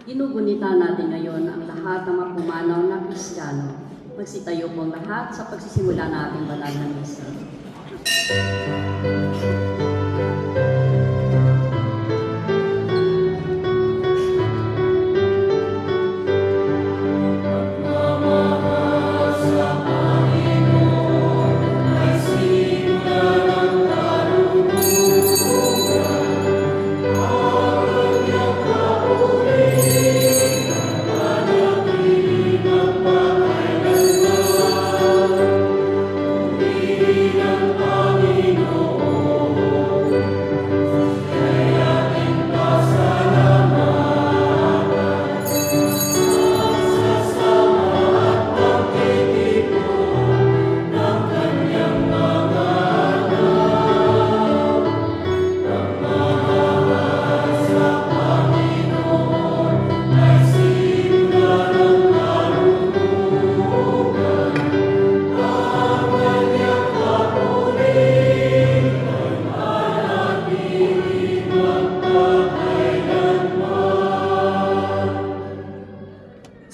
Ginugunita natin ngayon ang lahat ng mga pumanaw na Kristiyano. Magsitayo pong lahat sa pagsisimula nating banal na misa.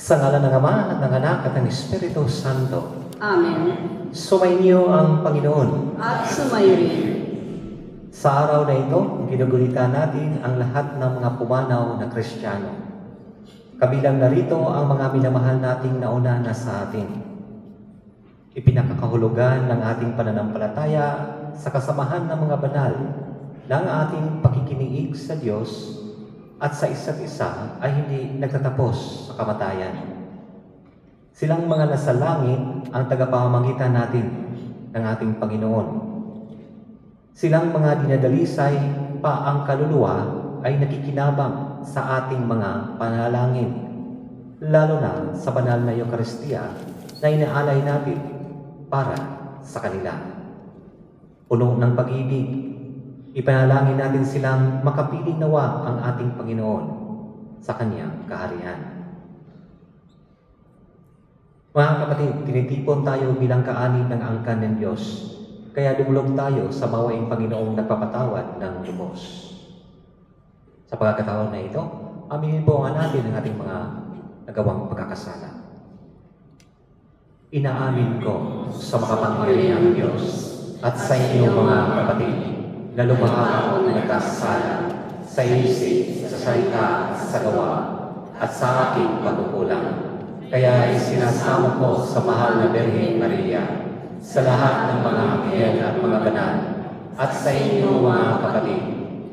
Sa ngalan ng Ama at ng Anak at ng Espiritu Santo. Amen. Sumainyo ang Panginoon. At sumayo rin. Sa araw na ito, ginugunita natin ang lahat ng mga pumanaw na Kristiyano. Kabilang narito ang mga minamahal nating nauna na sa atin. Ipinakakahulugan ng ating pananampalataya sa kasamahan ng mga banal ng ating pakikiniig sa Diyos at sa isa't isa ay hindi nagtatapos sa kamatayan. Silang mga nasa langit ang tagapamamagitan natin ng ating Panginoon. Silang mga dinadalisay pa ang kaluluwa ay nakikinabang sa ating mga panalangin, lalo na sa banal na Eucharistia na inaalay natin para sa kanila. Puno ng pag-ibig, ipanalangin natin silang makapiling nawa ang ating Panginoon sa Kanyang kaharian. Mga kapatid, tinitipon tayo bilang kaanib ng angkan ng Diyos, kaya dumulog tayo sa mawaing Panginoong nagpapatawad ng lubos. Sa pagkakataon na ito, aminin po natin ang ating mga nagawang pagkakasala. Inaamin ko sa makapangyarihang Diyos at sa inyo mga kapatid, na lumahak ako ng nagkasala sa isip, sa salita, sa gawa, at sa aking pagkukulang. Kaya isinasamo ko sa mahal na Birhen Maria, sa lahat ng mga anghel at mga banal, at sa inyo mga kapatid,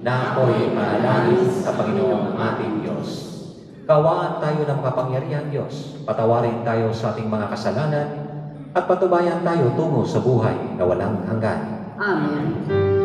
na ako'y manalangin sa Panginoong ating Diyos. Kawaan tayo ng makapangyarihang Diyos, patawarin tayo sa ating mga kasalanan, at patubayan tayo tungo sa buhay na walang hanggan. Amen. Amen.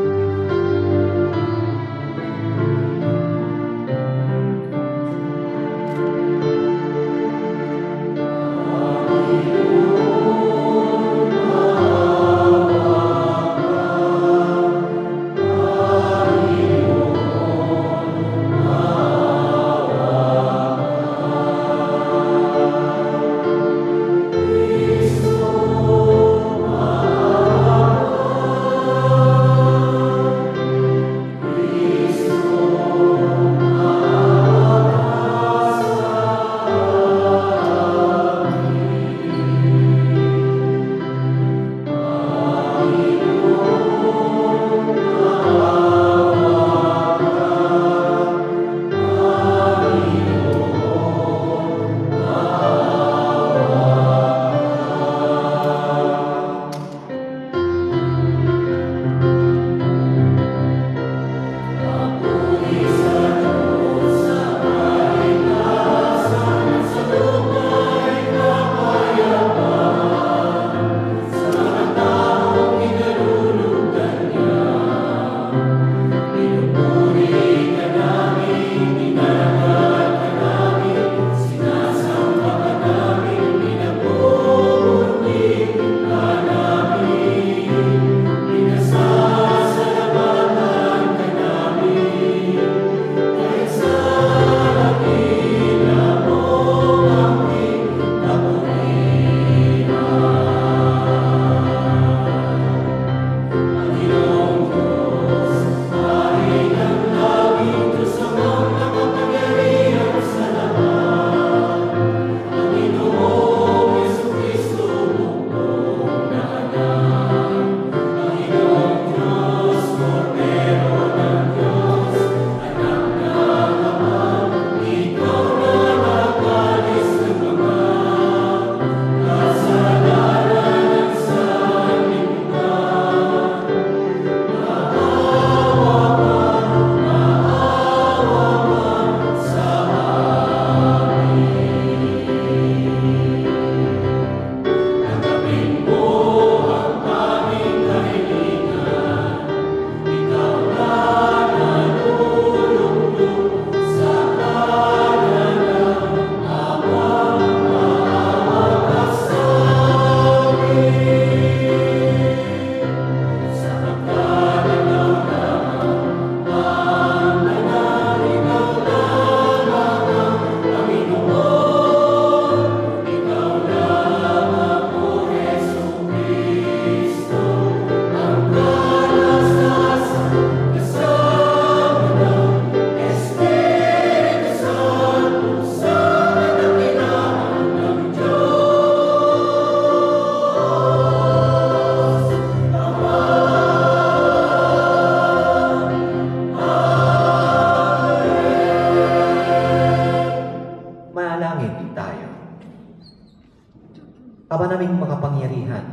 Ama naming makapangyarihan,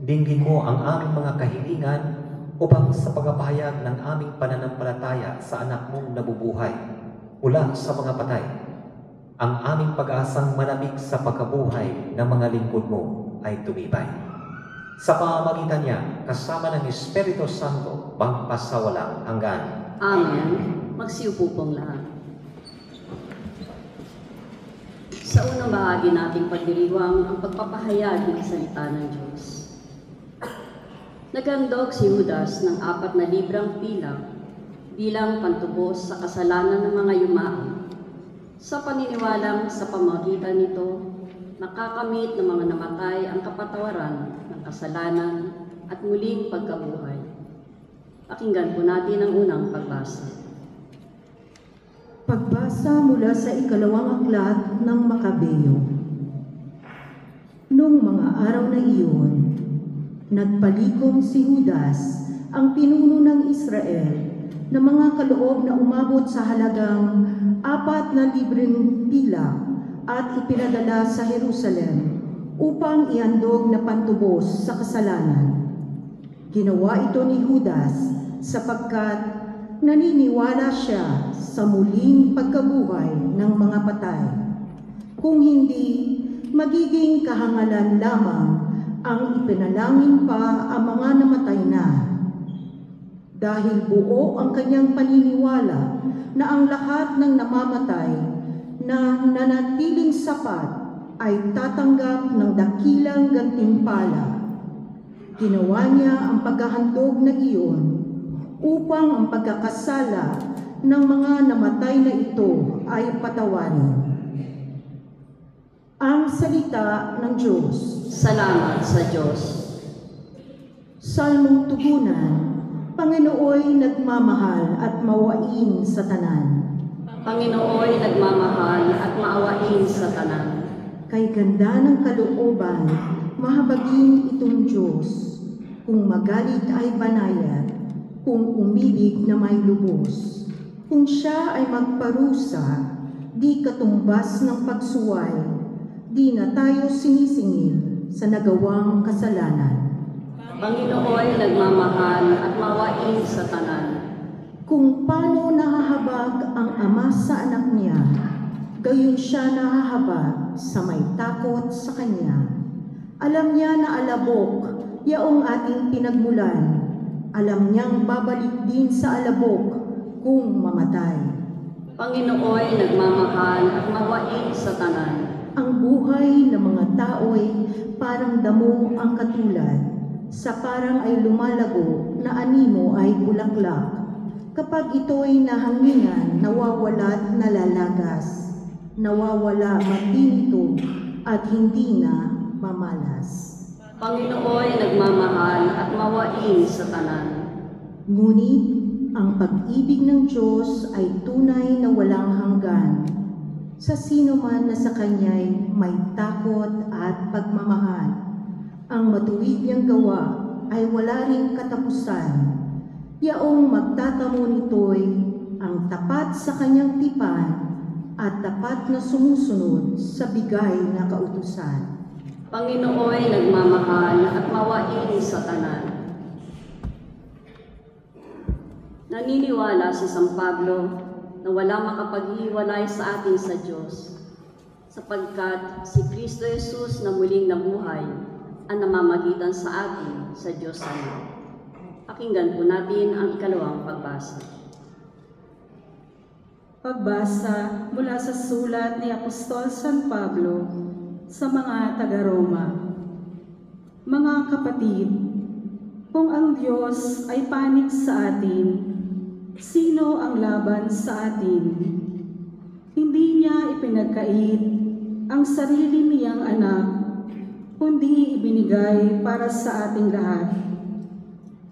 dinggin mo ang aming mga kahilingan upang sa pagpapahayag ng aming pananampalataya sa anak mong nabubuhay mula sa mga patay, ang aming pag-asang malamig sa pagkabuhay ng mga lingkod mo ay tumibay. Sa pamamagitan niya, kasama ng Espiritu Santo, magpasawalang hanggan. Amen. Magsiupo pong lahat. Sa unang bahagi nating pagdiriwang ang pagpapahayag ng salita ng Diyos. Naghandog si Judas ng 4 na librang pilak bilang pantubos sa kasalanan ng mga yumao. Sa paniniwalang sa pamamagitan nito, nakakamit ng mga namatay ang kapatawaran ng kasalanan at muling pagkabuhay. Pakinggan po natin ang unang pagbasa. Pagbasa mula sa ikalawang aklat ng Makabeo. Nung mga araw na iyon, nagpalikom si Judas, ang pinuno ng Israel, na mga kaloob na umabot sa halagang 4 na libreng pilak at ipinadala sa Jerusalem upang ihandog na pantubos sa kasalanan. Ginawa ito ni Judas sapagkat naniniwala siya sa muling pagkabuhay ng mga patay. Kung hindi, magiging kahangalan lamang ang ipinalangin pa ang mga namatay na. Dahil buo ang kanyang paniniwala na ang lahat ng namamatay na nanatiling sapat ay tatanggap ng dakilang gantimpala. Ginawa niya ang paghahandog na iyon upang ang pagkakasala ng mga namatay na ito ay patawarin. Ang salita ng Diyos. Salamat sa Diyos. Salmong tugunan. Panginooy nagmamahal at mawain sa tanan. Panginooy nagmamahal at maawain sa tanan. Kay ganda ng kalooban, mahabagin itong Diyos. Kung magalit ay banayad, kung umibig na may lubos. Kung siya ay magparusa, di katumbas ng pagsuway, di na tayo sinisingil sa nagawang kasalanan. Panginooy nagmamahal at maawain sa tanan. Kung paano nahahabag ang ama sa anak niya, gayon siya nahahabag sa may takot sa kanya. Alam niya na alabok, yaong ating pinagmulan. Alam niyang babalik din sa alabok kung mamatay. Panginooy nagmamahal at maawain sa tanan. Ang buhay ng mga tao'y parang damo ang katulad, sa parang ay lumalago na animo ay bulaklak. Kapag ito'y nahanginan, nawawala't nalalagas. Nawawala man din ito at hindi na mamalas. Panginooy nagmamahal at maawain sa tanan. Ngunit ang pag-ibig ng Diyos ay tunay na walang hanggan. Sa sino man na sa Kanya'y may takot at pagmamahal. Ang matuwid niyang gawa ay wala ring katapusan. Yaong magtatamo nito'y ang tapat sa kanyang tipan at tapat na sumusunod sa bigay na kautusan. Panginooy nagmamahal at maawain sa tanan. Naniniwala si San Pablo na wala makapaghiwalay sa atin sa Diyos, sapagkat si Kristo Jesus na muling nabuhay ang namamagitan sa atin sa Diyos Ama. Pakinggan po natin ang ikalawang pagbasa. Pagbasa mula sa sulat ni Apostol San Pablo sa mga taga-Roma. Mga kapatid, kung ang Diyos ay panig sa atin, sino ang laban sa atin? Hindi niya ipinagkait ang sarili niyang anak, kundi ibinigay para sa ating lahat.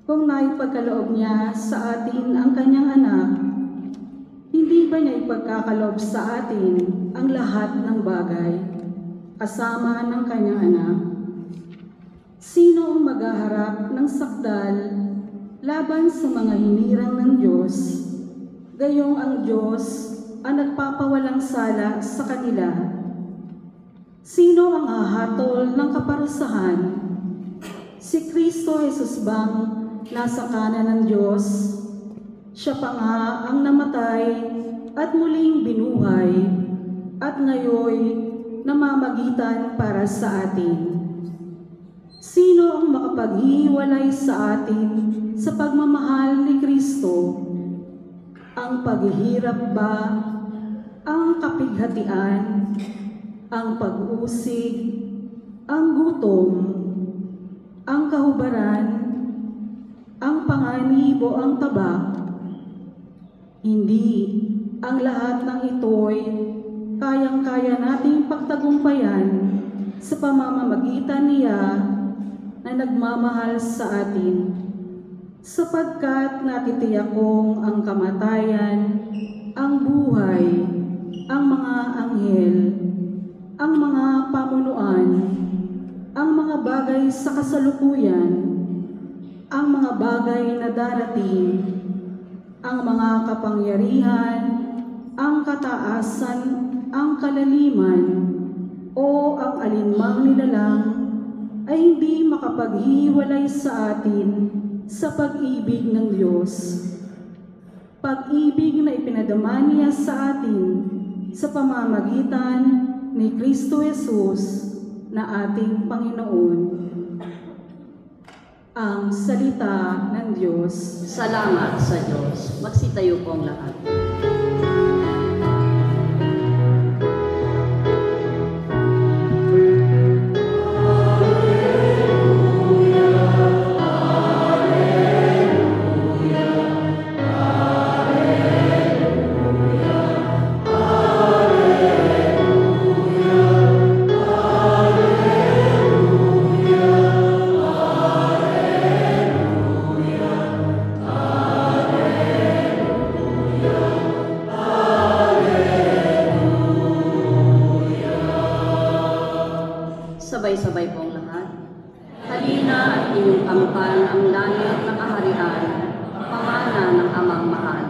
Kung naipagkaloob niya sa atin ang kanyang anak, hindi ba niya ipagkakaloob sa atin ang lahat ng bagay, kasama ng kanyang anak? Sino ang maghaharap ng sakdal laban sa mga hinirang ng Diyos, gayong ang Diyos ang nagpapawalang sala sa kanila? Sino ang hahatol ng kaparusahan? Si Kristo Jesus bang nasa kanan ng Diyos? Siya pa nga ang namatay at muling binuhay at ngayoy namamagitan para sa atin. Sino ang makapaghiwalay sa atin sa pagmamahal ni Kristo? Ang paghihirap ba? Ang kapighatian? Ang pag-usig? Ang gutom? Ang kahubaran? Ang panganib o ang tabak? Hindi. Ang lahat ng ito'y kayang-kaya nating pagtagumpayan sa pamamagitan niya na nagmamahal sa atin, sapagkat natitiyak kong ang kamatayan, ang buhay, ang mga anghel, ang mga pamunuan, ang mga bagay sa kasalukuyan, ang mga bagay na darating, ang mga kapangyarihan, ang kataasan, ang kalaliman, o ang alinmang nilalang ay hindi makapaghiwalay sa atin sa pag-ibig ng Diyos. Pag-ibig na ipinadama niya sa atin sa pamamagitan ni Kristo Jesus na ating Panginoon. Ang salita ng Diyos. Salamat sa Diyos. Magsitayo po ang lahat. Sabay-sabay pong lahat. Halina at inyong kampan ang langit na kaharian, pamana ng Amang Mahal.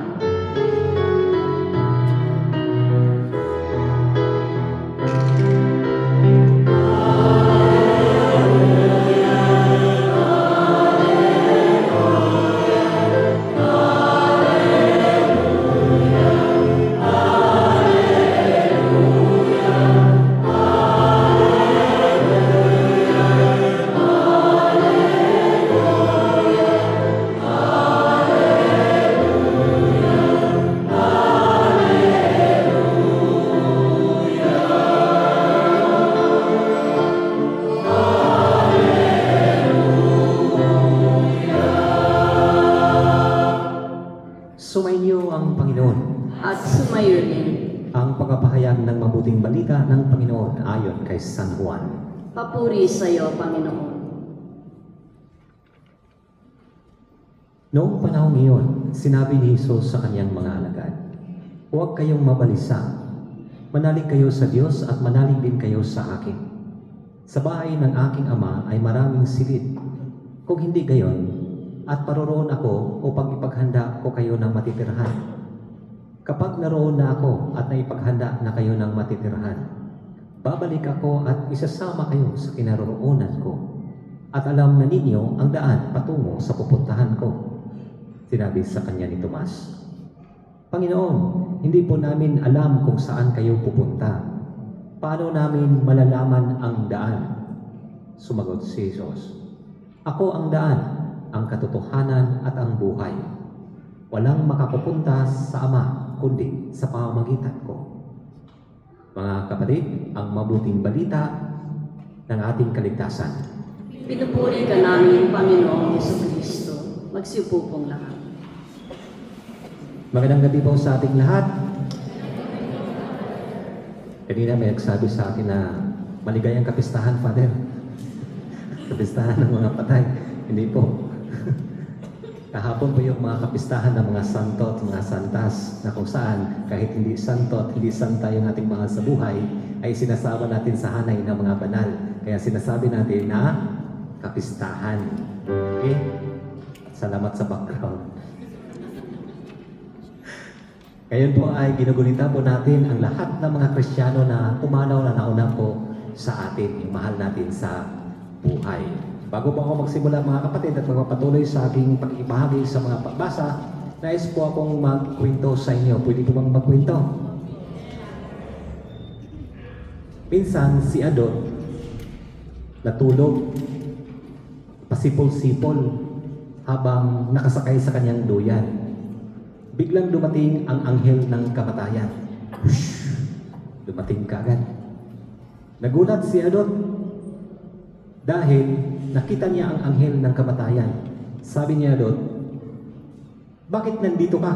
Sumainyo ang Panginoon. At sumayo din. Ang pagpapahayag ng mabuting balita ng Panginoon ayon kay San Juan. Papuri sa iyo, Panginoon. Noong panahon iyon, sinabi ni Jesus sa kanyang mga alagad, "Huwag kayong mabalisa. Manalig kayo sa Diyos at manalig din kayo sa akin. Sa bahay ng aking Ama ay maraming silid. Kung hindi gayon, at paroroon ako upang ipaghanda ko kayo ng matitirhan. Kapag naroon na ako at naipaghanda na kayo ng matitirhan, babalik ako at isasama kayo sa kinaroroonan ko. At alam na ninyo ang daan patungo sa pupuntahan ko." Sinabi sa kanya ni Tomas, "Panginoon, hindi po namin alam kung saan kayo pupunta. Paano namin malalaman ang daan?" Sumagot si Jesus, "Ako ang daan, ang katotohanan at ang buhay. Walang makapupunta sa Ama kundi sa pamamagitan ko." Mga kapatid, ang mabuting balita ng ating kaligtasan. Pinupuri ka namin, Panginoong Jesucristo. Magsiupo pong lahat. Magandang gabi po sa ating lahat. Kanina may nagsabi sa akin na maligayang kapistahan, Father. Kapistahan ng mga patay. Hindi po. Kahapon po yung mga kapistahan ng mga santo at mga santas na kung saan kahit hindi santo at hindi santa yung ating mahal sa buhay ay sinasama natin sa hanay ng mga banal. Kaya sinasabi natin na kapistahan. Okay? Salamat sa background. Ngayon po ay ginugunita po natin ang lahat ng mga Kristiyano na pumanaw na nauna po sa atin, yung mahal natin sa buhay. Bago po ako magsimula mga kapatid at magpapatuloy sa aking pagkikibahagi sa mga pagbasa, nais po akong magkwento sa inyo. Pwede po bang magkwento? Minsan si Adot natulog, pasipol-sipol habang nakasakay sa kanyang duyan. Biglang dumating ang anghel ng kamatayan. Dumating kaagad. Nagulat si Adot dahil nakita niya ang anghel ng kamatayan. Sabi niya, Adot, bakit nandito ka?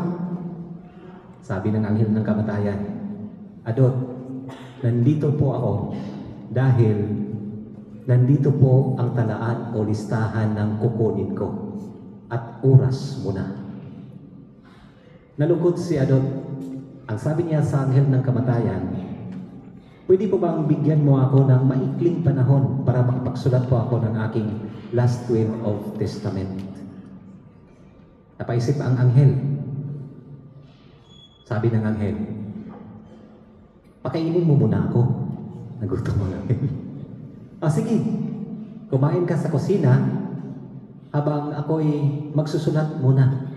Sabi ng anghel ng kamatayan, Adot, nandito po ako dahil nandito po ang talaan o listahan ng kukunin ko at oras mo na. Nalungkot si Adot. Ang sabi niya sa anghel ng kamatayan, pwede po bang bigyan mo ako ng maikling panahon para makapagsulat po ako ng aking last will of testament? Napaisip ang anghel. Sabi ng anghel, pakainin mo muna ako. Nagutom ang anghel. Sige, kumain ka sa kusina habang ako'y magsusulat muna.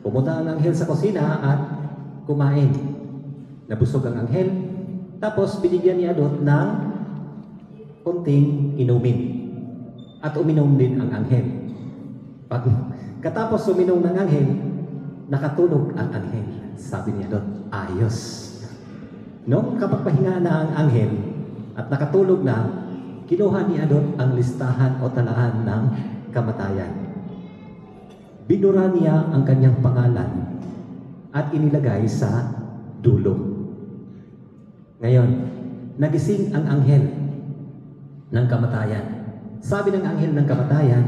Pumunta ang anghel sa kusina at kumain. Nabusog ang anghel, tapos binigyan ni Adot ng konting inumin. At uminom din ang anghel. Katapos uminom ng anghel, nakatulog ang anghel. Sabi ni Adot, ayos. Nung kapagpahinga na ang anghel at nakatulog na, kinuha ni Adot ang listahan o talaan ng kamatayan. Binura niya ang kanyang pangalan at inilagay sa dulo. Ngayon, nagising ang anghel ng kamatayan. Sabi ng anghel ng kamatayan,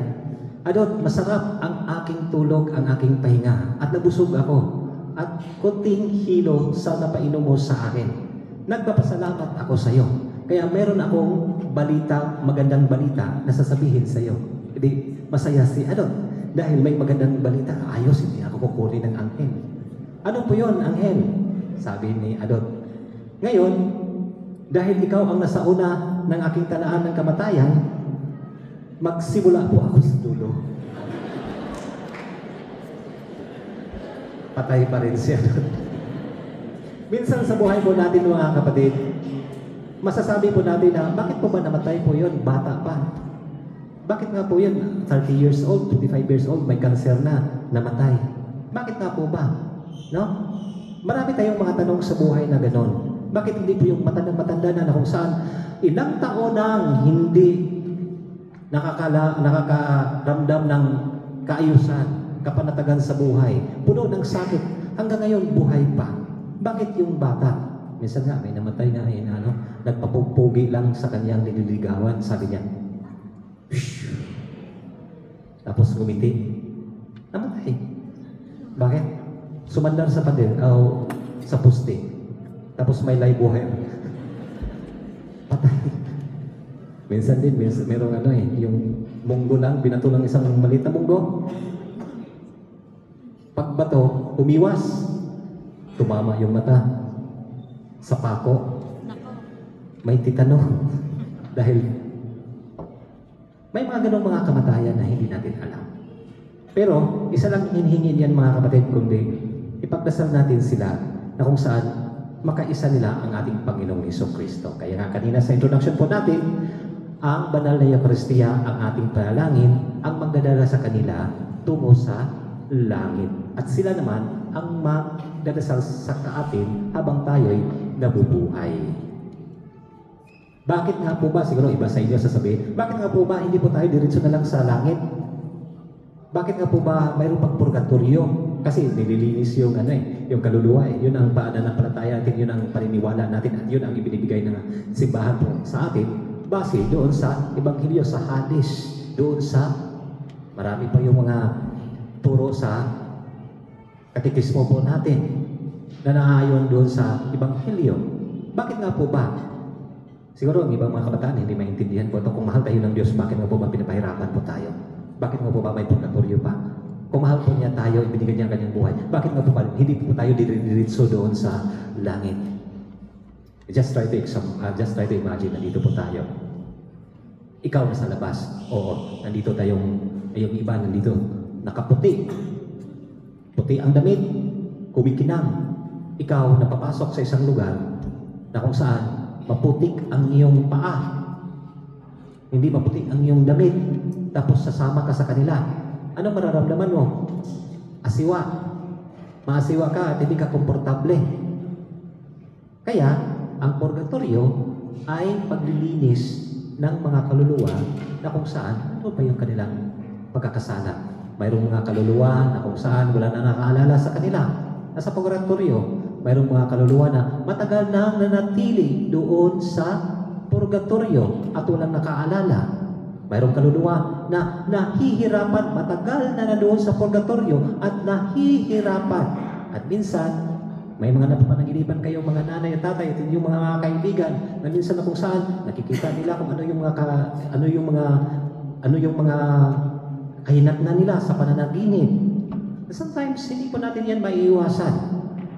Adot, masarap ang aking tulog, ang aking pahinga, at nabusog ako, at kunting hilo sa napainom mo sa akin. Nagpapasalamat ako sa iyo. Kaya meron akong balita, magandang balita na sasabihin sa iyo. Hindi, masaya si Adot dahil may magandang balita. Ayos, hindi ako kukunin ng anghel. Ano po yun, anghel? Sabi ni Adot. Ngayon, dahil ikaw ang nasa una ng aking talaan ng kamatayan, magsimula po ako sa dulo. Patay pa rin si Adot. Minsan sa buhay po natin mga kapatid, masasabi po natin na, bakit po ba namatay po yun? Bata pa. Bakit nga po yun? 30 years old, 25 years old, may cancer na, namatay. Bakit nga po ba? No? Marami tayong mga tanong sa buhay na gano'n. Bakit hindi po yung matanda na kung saan ilang taon nang hindi nakakaramdam ng kaayusan, kapanatagan sa buhay, puno ng sakit, hanggang ngayon buhay pa. Bakit yung bata? Minsan nga, may namatay na nagpapugpugi lang sa kanyang nililigawan. Sabi niya, shhh. Tapos gumiti. Namatay. Bakit? Sumandar sa pader o sa poste. Tapos may live buhay. Patay. Minsan din, merong yung munggo lang, binato ng isang maliit na munggo. Pagbato, umiwas. Tumama yung mata. Sa pako, may titano. Dahil may mga ganong mga kamatayan na hindi natin alam. Pero, isa lang hinihingi niyan mga kapatid, kundi ipagdasal natin sila na kung saan makaisa nila ang ating Panginoong Hesukristo. Kaya nga kanina sa introduction po natin, ang banal na Eucharistia, ang ating panalangin, ang magdadala sa kanila tungo sa langit. At sila naman ang magdadasal sa atin habang tayo'y nabubuhay. Bakit nga po ba, siguro iba sa inyo sasabihin, bakit nga po ba hindi po tayo diretso na lang sa langit? Bakit nga po ba mayroong pagpurgatorio? Kasi nililinis yung yung kaluluwa eh. Yun ang pananampalataya natin, yun ang paniniwala natin, at yun ang ibinibigay ng simbahan po sa atin, base doon sa Ebanghelyo, sa hadis, doon sa marami pa yung mga turo sa katekismo po natin na naayon doon sa Ebanghelyo. Bakit nga po ba? Siguro ang ibang mga kabataan hindi maintindihan po ito. Kung mahal tayo ng Diyos, bakit nga po ba pinapahirapan po tayo? Bakit nga po ba may purgatorio pa? Kung mahal po niya tayo, ibinigay niya ang kanyang buhay, bakit nga po ba hindi po tayo diretso doon sa langit? Just try to imagine, nandito po tayo. Ikaw nasa labas. Oo, nandito tayong, yung iba nandito, nakaputi. Puti ang damit, kumikinang. Ikaw napapasok sa isang lugar na kung saan maputik ang iyong paa. Hindi maputi ang iyong damit. Tapos sasama ka sa kanila. Ano mararamdaman mo? Asiwa. Maasiwa ka at hindi ka komportable. Kaya, ang purgatorio ay paglilinis ng mga kaluluwa na kung saan, ano pa yung kanilang pagkakasala. Mayroong mga kaluluwa na kung saan wala na nakaalala sa kanila. Nasa purgatorio, mayroong mga kaluluwa na matagal na nanatili doon sa purgatorio at walang nakaalala. Mayroong kaluluwa na nahihirapan, matagal na nandoon sa purgatorio at nahihirapan. At minsan, may mga napapanaginipan kayo, mga nanay at tatay, at yung mga kaibigan, na minsan na kung saan nakikita nila kung ano yung mga kahinatnan nila sa pananaginip. Sometimes, hindi po natin yan maiiwasan.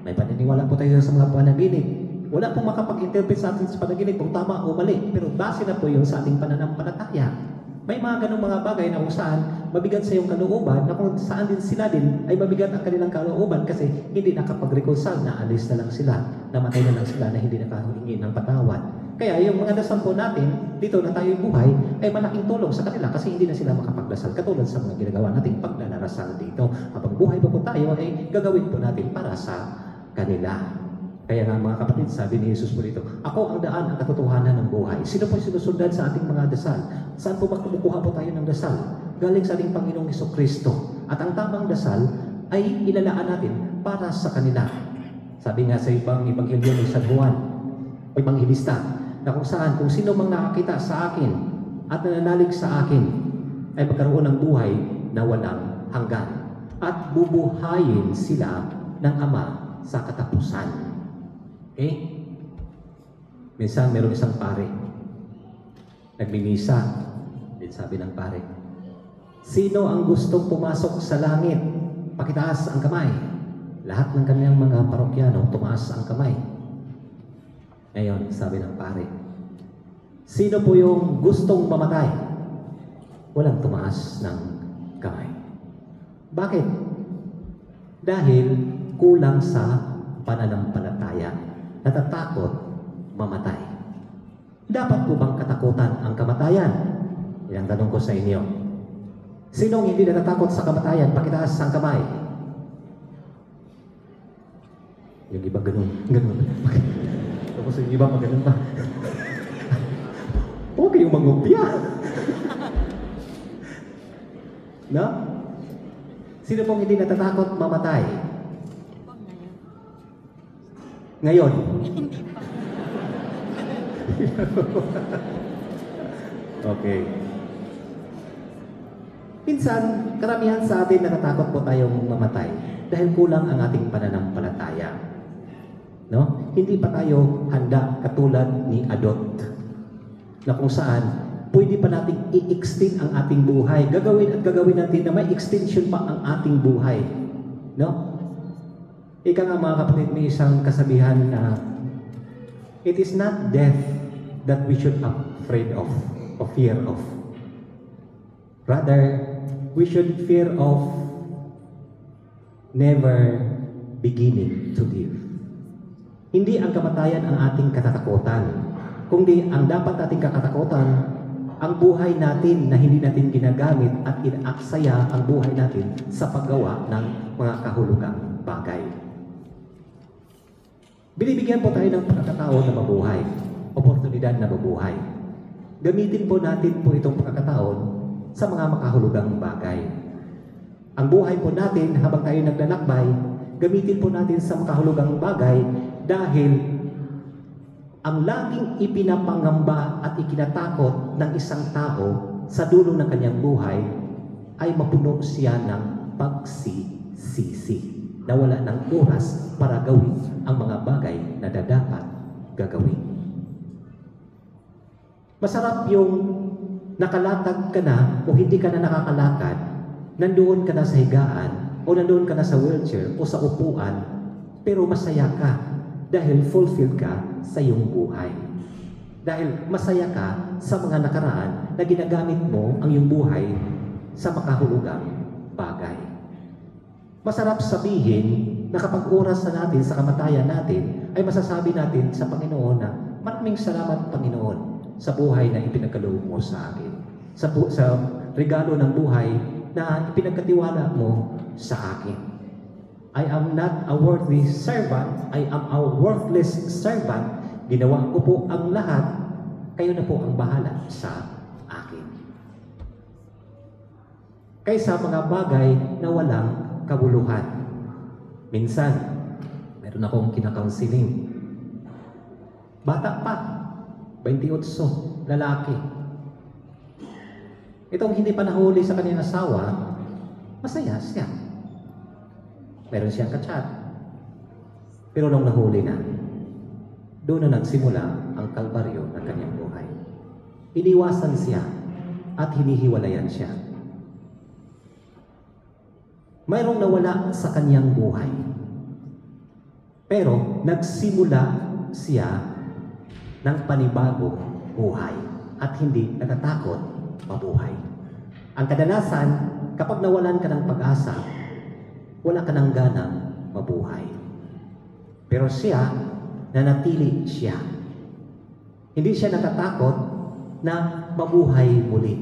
May paniniwala po tayo sa mga panaginip. Wala pong makapag-interpret sa atin sa panaginip kung tama o mali, pero base na po yun sa ating pananampalataya. May mga ganong mga bagay na kung saan mabigat sa iyong kalooban, na kung saan din sila din ay mabigat ang kanilang kalooban kasi hindi nakapag-reconcile, na alis na lang sila, namatay na lang sila na hindi nakahingi ng patawad. Kaya yung mga dasal po natin, dito na tayo'y buhay, ay malaking tulong sa kanila kasi hindi na sila makapagdasal katulad sa mga ginagawa nating pagdarasal dito. Habang buhay pa po tayo, ay gagawin po natin para sa kanila. Kaya nga mga kapatid, sabi ni Jesus po dito, ako ang daan, ang katotohanan ng buhay. Sino po sinusundan sa ating mga dasal? Saan po ba kumukuha po tayo ng dasal? Galing sa ating Panginoong Hesukristo. At ang tamang dasal ay ilalaan natin para sa kanila. Sabi nga sa ibang Ebanghelyo ni San Juan, o Ebanghilista, na kung saan, kung sino mang nakakita sa akin at nananalig sa akin, ay magkaroon ng buhay na walang hanggan. At bubuhayin sila ng Ama sa katapusan. Okay? Minsan, meron isang pare. Nagmimisa. Din sabi ng pare, sino ang gustong pumasok sa langit? Pakitaas ang kamay. Lahat ng kanyang mga parokyano, tumaas ang kamay. Ngayon, sabi ng pare, sino po yung gustong mamatay? Walang tumaas ng kamay. Bakit? Dahil kulang sa pananampalataya. Natatakot mamatay. Dapat po bang katakutan ang kamatayan? Yan ang tanong ko sa inyo. Sinong hindi natatakot sa kamatayan? Pakitaas ang kamay. Yung iba ganun. Tapos yung iba maganon pa. Huwag kayong mangupya. No? Sino pong hindi natatakot mamatay? Ngayon. Okay. Minsan, karamihan sa atin natatakot po tayong mamatay dahil kulang ang ating pananampalataya. No? Hindi pa tayo handa katulad ni Adot, na kung saan pwede pa nating i-extend ang ating buhay. Gagawin natin na may extension pa ang ating buhay. No? Ika nga mga kapatid, may isang kasabihan na it is not death that we should afraid of or fear of. Rather, we should fear of never beginning to live. Hindi ang kamatayan ang ating katatakutan, kundi ang dapat ating kakatakutan, ang buhay natin na hindi natin ginagamit at inaaksaya ang buhay natin sa paggawa ng mga kahulugang bagay. Binibigyan po tayo ng pagkakataon na mabuhay, oportunidad na mabuhay. Gamitin po natin po itong pagkakataon sa mga makahulugang bagay. Ang buhay po natin habang tayo naglalakbay, gamitin po natin sa makahulugang bagay dahil ang laging ipinapangamba at ikinatakot ng isang tao sa dulo ng kanyang buhay ay mapuno siya ng pagsisisi. Nawala ng oras para gawin ang mga bagay na dapat gagawin. Masarap yung nakalatag ka na o hindi ka na nakakalakad, nandoon ka na sa higaan o nandoon ka na sa wheelchair o sa upuan, pero masaya ka dahil fulfilled ka sa iyong buhay. Dahil masaya ka sa mga nakaraan na ginagamit mo ang iyong buhay sa makahulugang bagay. Masarap sabihin na kapag oras na natin sa kamatayan natin, ay masasabi natin sa Panginoon na maraming salamat Panginoon sa buhay na ipinagkaloob mo sa akin. Sa regalo ng buhay na ipinagkatiwala mo sa akin. I am not a worthy servant, I am a worthless servant. Ginawa ko po ang lahat, kayo na po ang bahala sa akin. Kaysa mga bagay na walang kabuluhan. Minsan, meron akong kinakaunsiling. Bata pa, 28, lalaki. Itong hindi pa nahuli sa kanyang asawa, masaya siya. Meron siyang kachat. Pero nung nahuli na, doon na nagsimula ang kalbaryo ng kanyang buhay. Iniwasan siya at hinihiwalayan siya. Mayroong nawala sa kanyang buhay. Pero nagsimula siya ng panibagong buhay at hindi natatakot mabuhay. Ang kadalasan, kapag nawalan ka ng pag-asa, wala ka ng ganang mabuhay. Pero siya, nanatili siya. Hindi siya natatakot na mabuhay muli.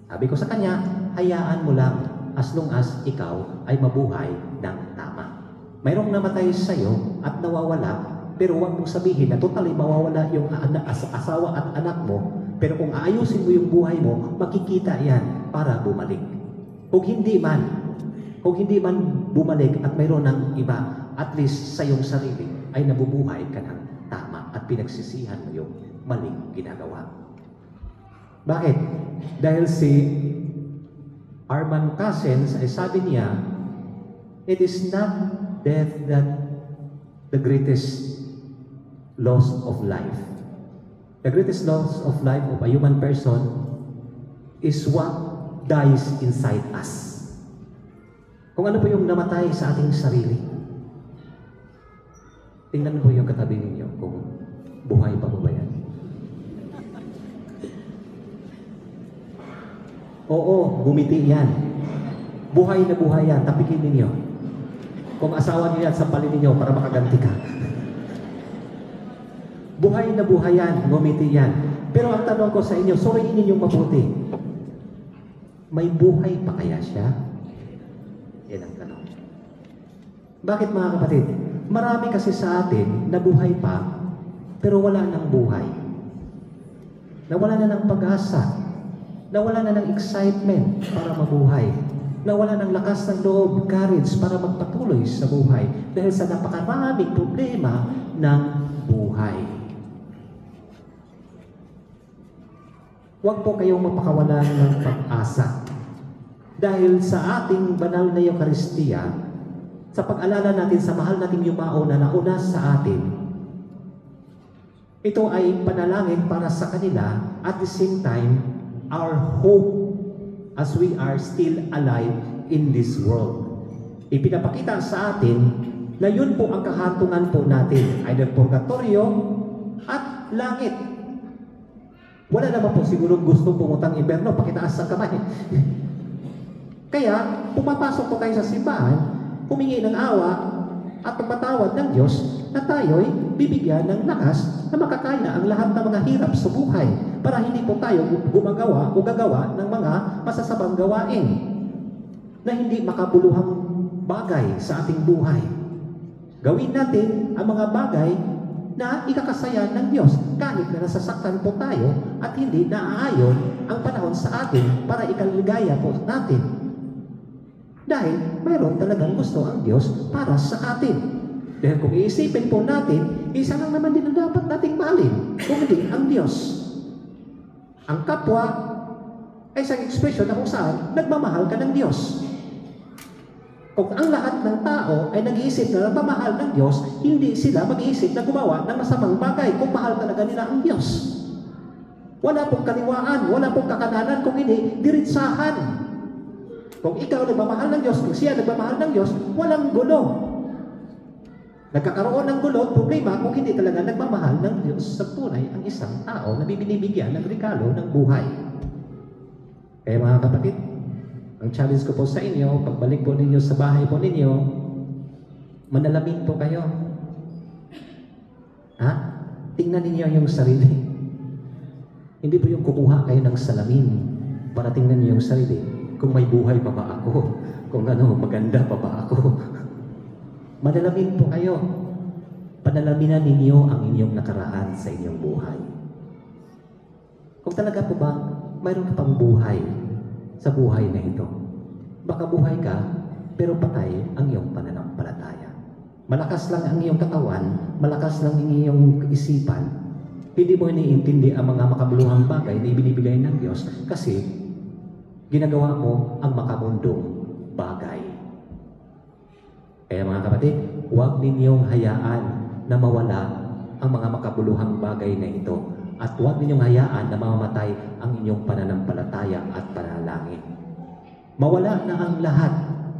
Sabi ko sa kanya, hayaan mo lang as long as ikaw ay mabuhay ng tama. Mayroong namatay sa iyo at nawawala, pero huwag mong sabihin na totally mawawala yung asawa at anak mo, pero kung aayusin mo yung buhay mo, makikita yan para bumalik. Kung hindi man bumalik at mayroon ng iba, at least sa iyong sarili ay nabubuhay ka ng tama at pinagsisihan mo yung maling ginagawa. Bakit? Dahil si Arman Cousins ay sabi niya, it is not death that the greatest loss of life. The greatest loss of life of a human person is what dies inside us. Kung ano po yung namatay sa ating sarili. Tingnan po yung katabi ninyo kung buhay pa mo ba yan. Oo, gumiti yan. Buhay na buhay yan. Tapikin ninyo. Kung asawa niyo yan, sampalin ninyo para makaganti ka. Buhay na buhay yan. Gumiti yan. Pero ang tanong ko sa inyo, suriin ninyong mabuti. May buhay pa kaya siya? Yan ang tanong. Bakit mga kapatid? Marami kasi sa atin na buhay pa, pero wala ng buhay. Nawala na ng pag-asa. Nawala na ng excitement para mabuhay. Nawala ng lakas ng loob, courage para magpatuloy sa buhay dahil sa napakaraming problema ng buhay. Huwag po kayong mapakawalan ng pag-asa. Dahil sa ating banal na Eucharistia, sa pag-alala natin sa mahal nating yumao na nauna sa atin, ito ay panalangin para sa kanila at the same time, our hope as we are still alive in this world. Ipinapakita sa atin na yun po ang kahantungan po natin, either purgatorio at langit. Wala naman po siguro gustong pumutang imberno, pakitaas ang kamay. Kaya, pumapasok po tayo sa simbahan, humingi ng awa at pagpatawad ng Diyos na tayo'y bibigyan ng lakas na makakaya ang lahat ng mga hirap sa buhay para hindi po tayo gumagawa o gagawa ng mga masasamang gawain na hindi makabuluhang bagay sa ating buhay. Gawin natin ang mga bagay na ikakasaya ng Diyos kahit na nasasaktan po tayo at hindi naaayon ang panahon sa atin para ikaligaya po natin. Dahil mayroon talagang gusto ang Diyos para sa atin. Dahil kung iisipin po natin, isa lang naman din ang dapat nating mahalin, kung hindi ang Diyos. Ang kapwa ay isang ekspresyon na kung saan nagmamahal ka ng Diyos. Kung ang lahat ng tao ay nag-iisip na nagmamahal ng Diyos, hindi sila mag-iisip na gumawa ng masamang bagay kung mahal talaga nila ang Diyos. Wala pong kaliwaan, wala pong kakananan, kung hindi, diritsahan. Kung ikaw nagmamahal ng Diyos, kung siya nagmamahal ng Diyos, walang gulo. Nagkakaroon ng gulo at problema kung hindi talaga nagmamahal ng Diyos sa tunay ang isang tao na binibigyan ng regalo ng buhay. Kaya mga kapatid, ang challenge ko po sa inyo, pagbalik po ninyo sa bahay po ninyo, manalangin po kayo. Ha? Tingnan ninyo yung sarili. Hindi po yung kukuha kayo ng salamin para tingnan niyo yung sarili. Kung may buhay pa ba ako? Kung maganda pa ba ako? Manalangin po kayo. Panalaminan ninyo ang inyong nakaraan sa inyong buhay. Kung talaga po ba, mayroon ka pang buhay sa buhay na ito. Baka buhay ka, pero patay ang iyong pananampalataya. Malakas lang ang iyong katawan, malakas lang ang iyong isipan. Hindi mo iniintindi ang mga makabuluhang bagay na ibinibigay ng Diyos kasi ginagawa mo ang makamundong bagay. Kaya mga kapatid, huwag ninyong hayaan na mawala ang mga makabuluhang bagay na ito at huwag ninyong hayaan na mamamatay ang inyong pananampalataya at panalangin. Mawala na ang lahat.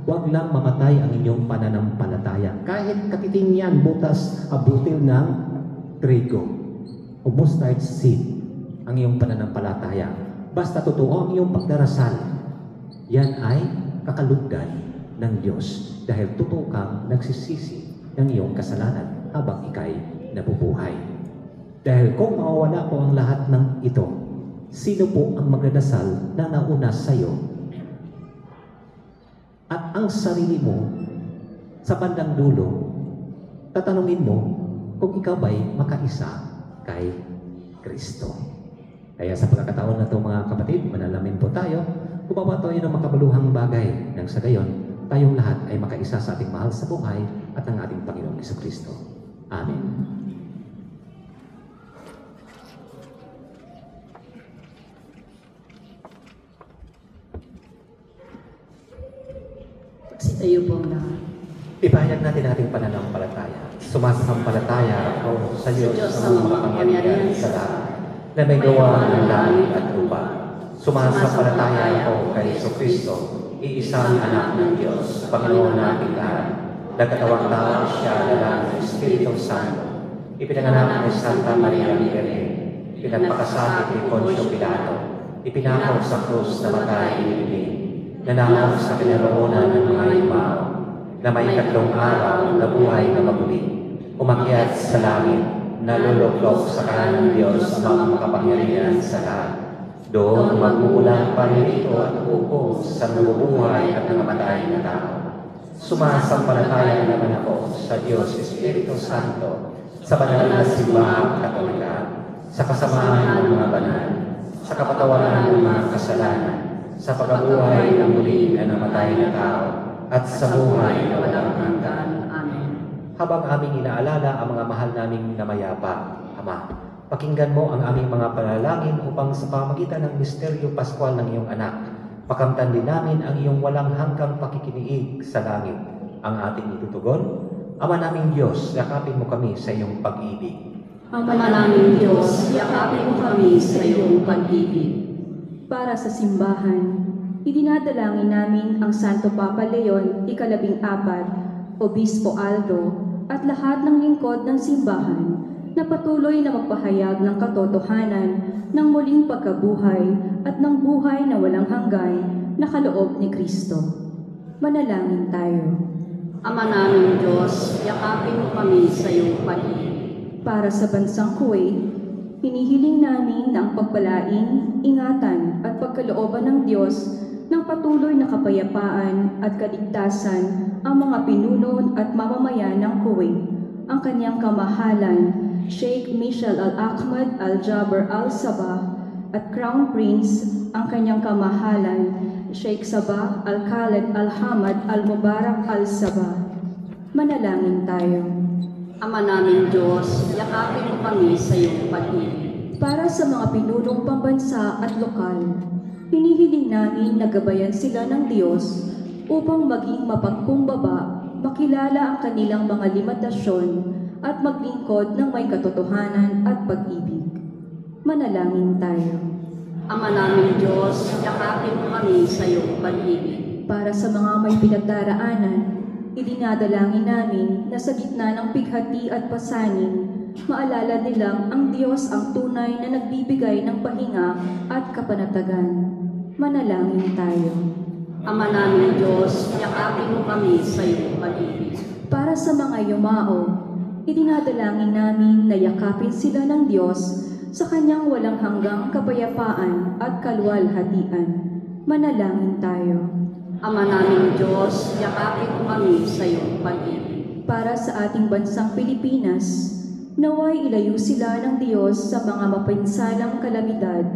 Huwag lang mamatay ang inyong pananampalataya. Kahit katiting yan, butas, butil ng trigo o mustard seed ang iyong pananampalataya. Basta totoo ang iyong pagdarasal, yan ay kakalugdan ng Diyos dahil totoo kang nagsisisi ng iyong kasalanan habang ikay nabubuhay. Dahil kung mawawala po ang lahat ng ito, sino po ang magdadasal na nauna sa iyo? At ang sarili mo sa bandang dulo, tatanungin mo kung ikaw ba'y makaisa kay Kristo. Kaya sa pagkakataon na ito mga kapatid, manalamin po tayo, gumawa tayo ng makabaluhang bagay nang sa gayon, tayong lahat ay makaisa sa ating mahal sa buhay at ang ating Panginoong Jesucristo. Amen. Tayo po na. Ipahayag natin ating pananampalataya. Sumasampalataya ako sa Diyos sa mga makapangyarihan sa lahat na may gawa ng langit at lupa. Sumasampalataya ako kay Jesucristo, iisang anak ng Diyos, Panginoon nating lahat. Nagkatawang tao siya ng Espiritu Santo. Ipinanganak ni Santa Maria Virgen. Pinagpakasakit ni Poncio Pilato. Ipinako sa krus na matay ni nananaw sa kinaroonan ng mga yumao, na may 3 araw na buhay na maguli, umakyat sa langit, naluluklok sa kanan ng Diyos ang mga makapangyarihan sa lahat. Doon magmuulang paririto at hukom sa nabubuhay at nangamatay na tao. Sumasampalataya naman ako sa Diyos Espiritu Santo, sa banal na simbahang Katolika, sa kasamahan ng mga banal, sa kapatawaran ng mga kasalanan, sa pagkabuhay ng muli na namatay na tao, at sa buhay na walang hanggan. Amen. Habang aming inaalala ang mga mahal naming namayapa, Ama, pakinggan mo ang aming mga panalangin upang sa pamagitan ng misteryo paskwal ng iyong anak, makamtan din namin ang iyong walang hanggang pakikiniig sa langit. Ang ating itutugon, Ama naming Diyos, yakapin mo kami sa iyong pag-ibig. Ama naming Diyos, yakapin mo kami sa iyong pag-ibig. Para sa simbahan, idinadalangin namin ang Santo Papa Leon, ika-14, Obispo Aldo, at lahat ng lingkod ng simbahan na patuloy na magpahayag ng katotohanan ng muling pagkabuhay at ng buhay na walang hanggan na kaloob ni Kristo. Manalangin tayo. Ama naming Diyos, yakapin mo kami sa iyong pag-ibig. Para sa bansang Kuwait, hinihiling namin na ang pagpalain, ingatan at pagkalooban ng Diyos ng patuloy na kapayapaan at kaligtasan ang mga pinuno at mamamayan ng Kuwait, ang kanyang kamahalan, Sheikh Michel Al-Ahmed Al-Jaber Al-Sabah at Crown Prince, ang kanyang kamahalan, Sheikh Sabah Al-Khaled Al-Hamad Al-Mubarak Al-Sabah. Manalangin tayo. Ama naming Diyos, yakapin mo kami sa iyong pag-ibig. Para sa mga pinunong pambansa at lokal, hinihiling namin na gabayan sila ng Diyos upang maging mapagkumbaba, makilala ang kanilang mga limitasyon at maglingkod ng may katotohanan at pag-ibig. Manalangin tayo. Ama naming Diyos, yakapin mo kami sa iyong pag-ibig. Para sa mga may pinagdaraanan, idinadalangin namin na sa gitna ng pighati at pasanin, maalala nilang ang Diyos ang tunay na nagbibigay ng pahinga at kapanatagan. Manalangin tayo. Ama namin Diyos, yakapin mo kami sa iyong pag-ibig. Para sa mga yumao, idinadalangin namin na yakapin sila ng Diyos sa kanyang walang hanggang kapayapaan at kaluwalhatian. Manalangin tayo. Ama namin Diyos, yakapin mo kami sa iyong pag-ibig. Para sa ating bansang Pilipinas, naway ilayo sila ng Diyos sa mga mapinsalang kalamidad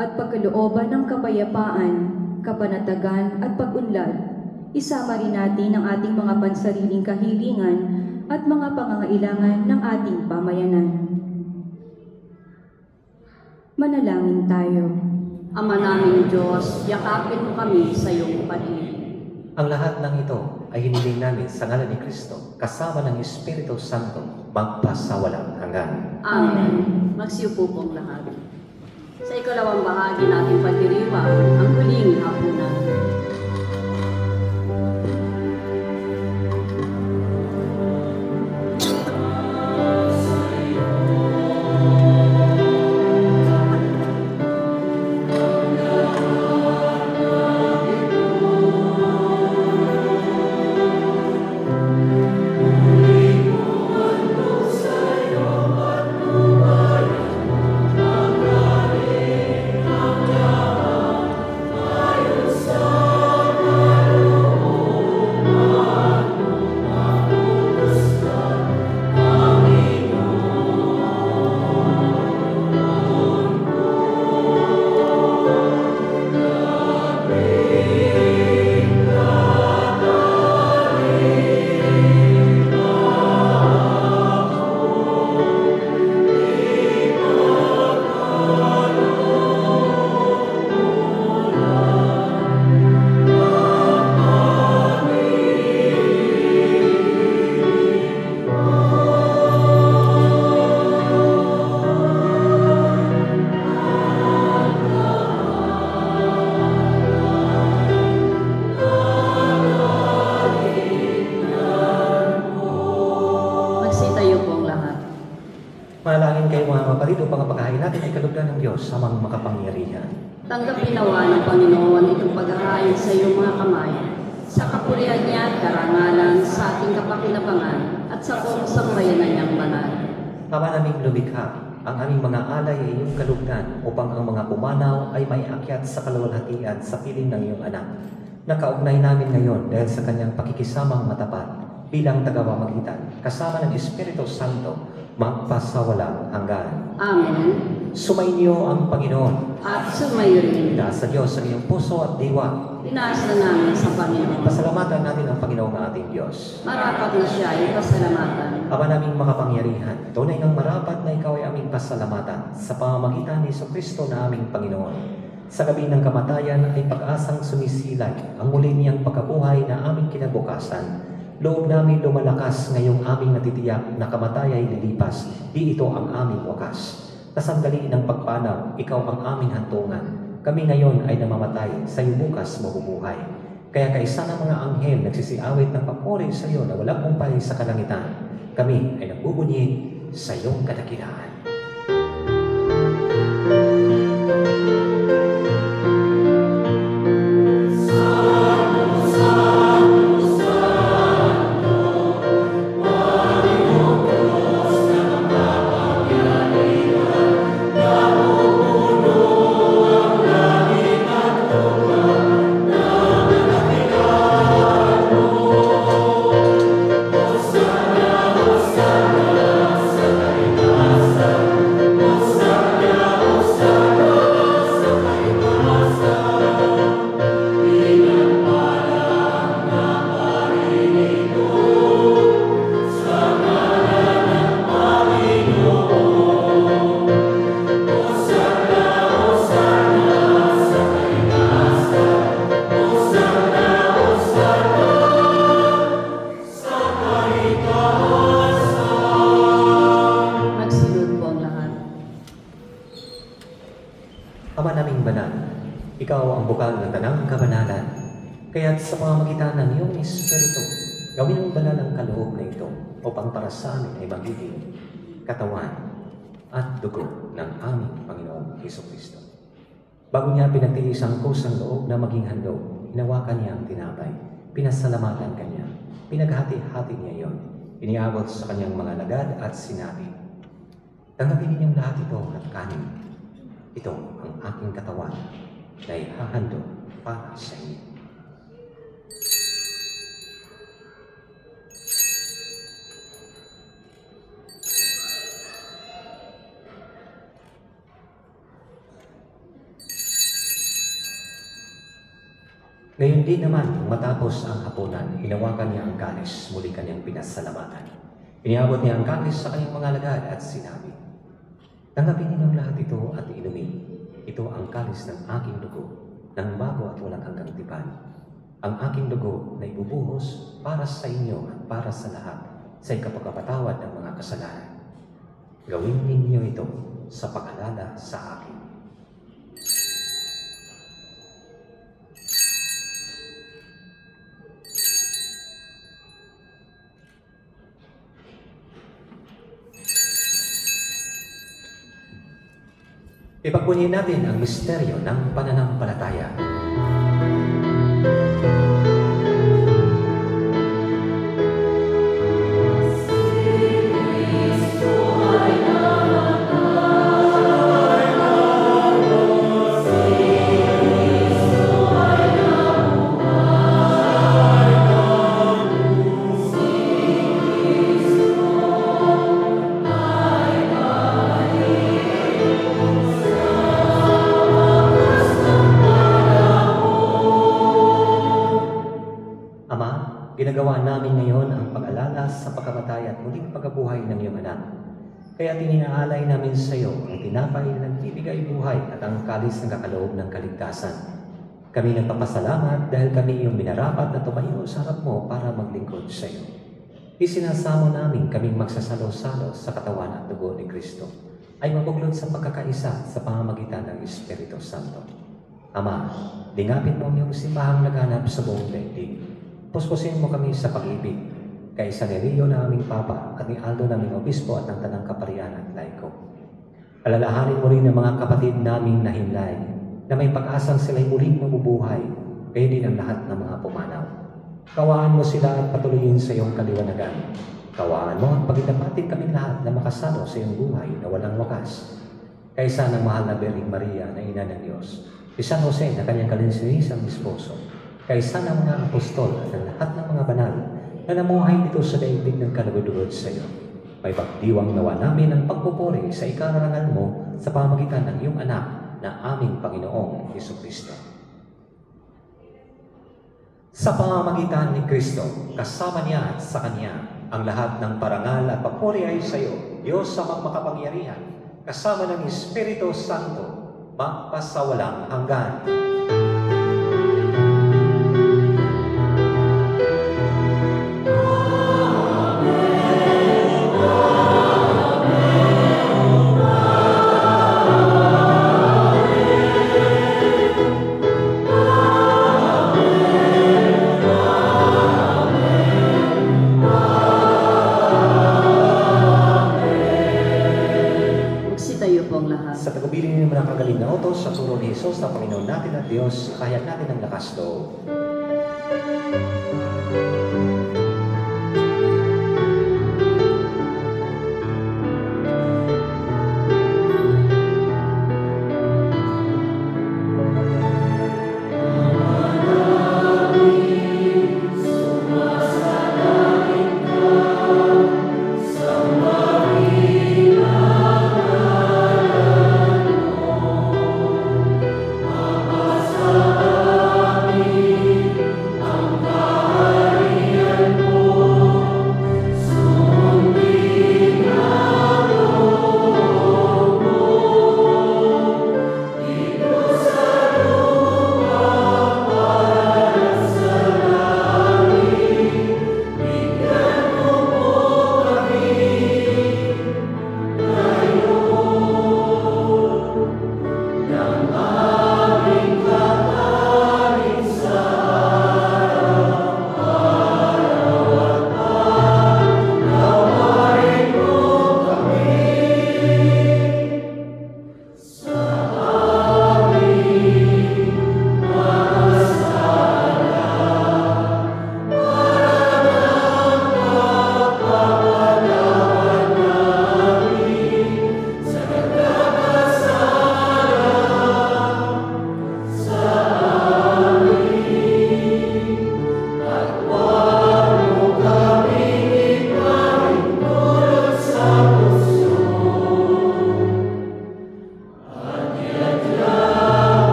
at pagkalooban ng kapayapaan, kapanatagan at pag-unlad. Isama rin natin ang ating mga pansariling kahilingan at mga pangangailangan ng ating pamayanan. Manalangin tayo. Ama namin Diyos, yakapin mo kami sa iyong pag-ibig. Ang lahat ng ito ay hiniling namin sa ngalan ni Kristo, kasama ng Espiritu Santo, magpasawalang hanggan. Amen. Magsiupo pong lahat. Sa ikalawang bahagi natin pagdiriwang ang huling hapunan. Manalangin kayo mga kapatid upang ang paghahain natin ay kalugdan ng Diyos sa mga makapangyarihan. Tanggapin nawa ng Panginoon itong paghahain sa iyong mga kamay, sa kapurihan niya at karangalan sa ating kapakinabangan at sa buong sambayanan niyang banal. Ama naming lumikha, ang aming mga alay ay iyong kalugdan upang ang mga pumanaw ay may akyat sa kaluwalhatian sa piling ng iyong anak. Nakaugnay namin ngayon dahil sa kanyang pakikisamang matapat bilang tagapamagitan kasama ng Espiritu Santo magpasawalang hanggan. Amen. Sumainyo ang Panginoon. At sumayo rin. Itaas sa Diyos ang iyong puso at diwa. Tinaas na namin sa Panginoon. Pasalamatan natin ang Panginoon ng ating Diyos. Marapat na siya ay pasalamatan. Ama naming makapangyarihan, tunay ng marapat na ikaw ay aming pasalamatan sa pamamagitan ni Jesucristo na aming Panginoon. Sa gabi ng kamatayan ay pag-asang sumisilag ang muli niyang pagkabuhay na aming kinabukasan. Loob namin lumalakas ngayong aming natitiyak na kamatay ay lilipas, di ito ang aming wakas. Sa sandali ng pagpanaw, ikaw ang aming hantungan. Kami ngayon ay namamatay, sa iyo bukas mabubuhay. Kaya kaisa ng mga anghel nagsisiawit ng papuri sa iyo na walang kumpay sa kalangitan. Kami ay nagbubunyi sa iyong kadakilaan. Ama naming banal, ikaw ang bukal ng tanang kabanalan, kaya't sa pamamagitan ng iyong Espiritu, gawin ang banal ang kaloob na ito upang para sa amin ay magiging katawan at dugo ng aming Panginoong Hesukristo. Bago niya pinagtiis ang kusang loob na maging handog, hinawakan niya ang tinapay, pinasalamatan kanya, pinaghati-hati niya iyon, iniabot sa kanyang mga lagad at sinabi, "Tanggapin ninyong lahat ito at kanin. Ito ang aking katawan na ihahandog para sa inyo." Ngayon din naman, matapos ang hapunan, hinawakan niya ang kalis, muli kanyang pinasalamatan. Iniabot niya ang kalis sa kanyang mga lagad at sinabi, "Tanggapin ninyong lahat ito at inumin. Ito ang kalis ng aking dugo, ng bago at walang hanggang tipan. Ang aking dugo na ibubuhos para sa inyo at para sa lahat sa ikapagpapatawad ng mga kasalanan. Gawin ninyo ito sa pag-alala sa akin." Ipagpunyin natin ang misteryo ng pananampalataya. Ginagawa namin ngayon ang pag-alala sa pagkamatay at muling pagkabuhay ng iyong anak. Kaya tinaalay namin sa iyo ang tinapay na nagbibigay buhay at ang kalis ng kakaloob ng kaligtasan. Kami nagpapasalamat dahil kami iyong minarapat na tumayo sa harap mo para maglingkod sa iyo. Isinasamo namin kaming magsasalo-salo sa katawan at dugo ni Kristo ay mabuklod sa pagkakaisa sa pamamagitan ng Espiritu Santo. Ama, lingapin mo ang iyong simbahang naganap sa buong daigdig. Puspusin mo kami sa pag-ibig, kay San Elio na aming Papa at ni Aldo naming Obispo at ng Tanang Kaparian at Laiko. Alalahanin mo rin ang mga kapatid naming nahimlay na may pag-asang sila'y muling mabubuhay, kaya din ang lahat ng mga pumanaw. Kawaan mo sila at patuloyin sa iyong kaliwanagan. Kawaan mo at pagitapatin kaming lahat na makasalo sa iyong buhay na walang wakas. Kaysa ng mahal na Birheng Maria na Ina ng Diyos, si San Jose na kanyang kalinsinisang esposo, kaysa ng mga apostol at ang lahat ng mga banal na namuhay dito sa daigdig ng kalugod-lugod sa iyo. May pagdiwang nawa namin ang pagpupuri sa ikararangal mo sa pamagitan ng iyong anak na aming Panginoong Hesukristo. Sa pamamagitan ni Kristo, kasama niya at sa Kanya, ang lahat ng parangal at papuri ay sa iyo, Diyos sa magmakapangyarihan, kasama ng Espiritu Santo, magpasawalang hanggan. Sa tagubilin ng mga kagaling na utos sa turo ni Jesus na Panginoon natin at Diyos, kahit natin ang lakas loob. Amen.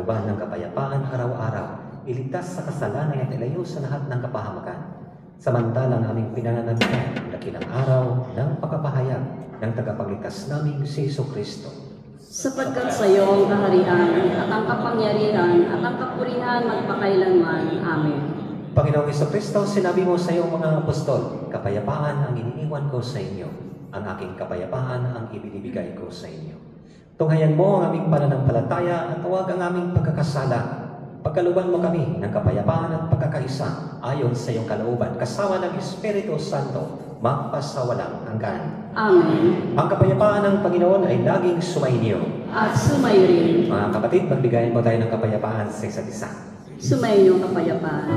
kalooban ng kapayapaan araw-araw, iligtas sa kasalanan at ilayo sa lahat ng kapahamakan. Samantalang aming pinananampihan ang dakilang araw ng pagkapahayag ng tagapagligtas naming si Jesucristo. Sapagkat sa iyo ang kaharian at ang kapangyarihan at ang kapurihan magpakailanman. Amen. Panginoong Jesucristo, sinabi mo sa iyong mga apostol, kapayapaan ang iniiwan ko sa inyo. Ang aking kapayapaan ang ibinibigay ko sa inyo. Tunghayan mo ang aming pananampalataya at huwag ang aming pagkakasala. Pagkalooban mo kami ng kapayapaan at pagkakaisa ayon sa iyong kalooban, kasama ng Espiritu Santo, magpasawalang hanggan. Amen. Ang kapayapaan ng Panginoon ay laging sumainyo. At sumayo rin. Mga kapatid, magbigayan mo tayo ng kapayapaan sa isa't isa. Sumayo yung kapayapaan.